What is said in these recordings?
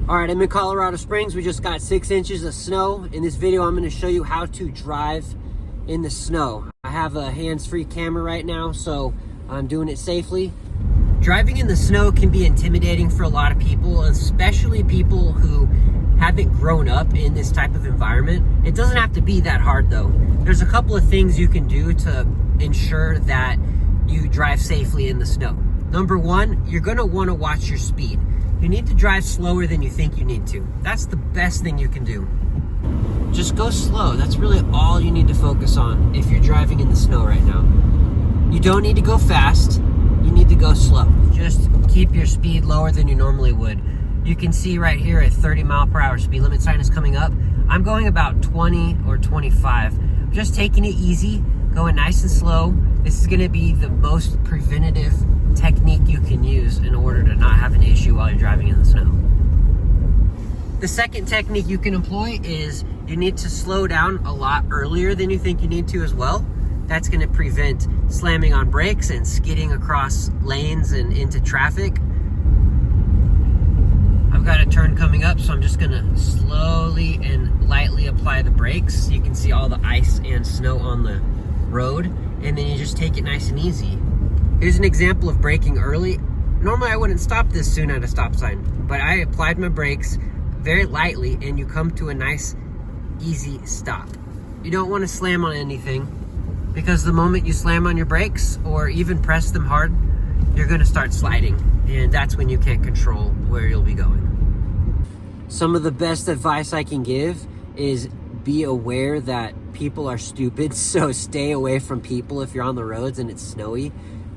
All right, I'm in Colorado Springs. We just got 6 inches of snow. In this video, I'm gonna show you how to drive in the snow. I have a hands-free camera right now, so I'm doing it safely. Driving in the snow can be intimidating for a lot of people, especially people who haven't grown up in this type of environment. It doesn't have to be that hard though. There's a couple of things you can do to ensure that you drive safely in the snow. Number one, you're gonna wanna watch your speed. You need to drive slower than you think you need to. That's the best thing you can do. Just go slow. That's really all you need to focus on if you're driving in the snow right now. You don't need to go fast. You need to go slow. Just keep your speed lower than you normally would. You can see right here a 30-mile-per-hour speed limit sign is coming up. I'm going about 20 or 25. Just taking it easy, going nice and slow. This is gonna be the most preventative technique you can use in order to not have an issue while you're driving in the snow. The second technique you can employ is you need to slow down a lot earlier than you think you need to as well. That's gonna prevent slamming on brakes and skidding across lanes and into traffic. I've got a turn coming up, so I'm just gonna slowly and lightly apply the brakes. You can see all the ice and snow on the road, and then you just take it nice and easy. Here's an example of braking early. Normally I wouldn't stop this soon at a stop sign, but I applied my brakes very lightly and you come to a nice, easy stop. You don't want to slam on anything because the moment you slam on your brakes or even press them hard, you're going to start sliding, and that's when you can't control where you'll be going. Some of the best advice I can give is be aware that people are stupid, so stay away from people if you're on the roads and it's snowy.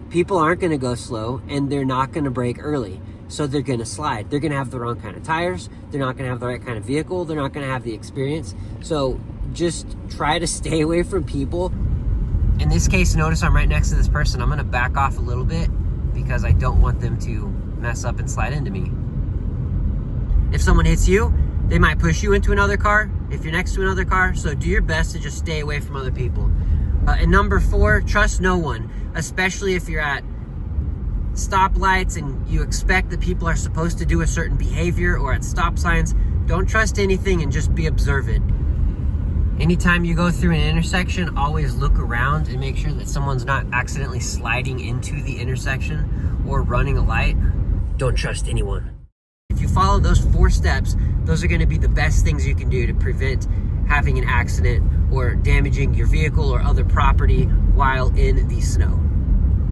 People aren't gonna go slow and they're not gonna brake early, so they're gonna slide. They're gonna have the wrong kind of tires, they're not gonna have the right kind of vehicle, they're not gonna have the experience. So just try to stay away from people. In this case, notice I'm right next to this person. I'm gonna back off a little bit because I don't want them to mess up and slide into me. If someone hits you, they might push you into another car if you're next to another car, so do your best to just stay away from other people. And number 4, trust no one, especially if you're at stoplights and you expect that people are supposed to do a certain behavior, or at stop signs. Don't trust anything and just be observant. Anytime you go through an intersection, always look around and make sure that someone's not accidentally sliding into the intersection or running a light. Don't trust anyone. If you follow those 4 steps, those are going to be the best things you can do to prevent having an accident or damaging your vehicle or other property while in the snow.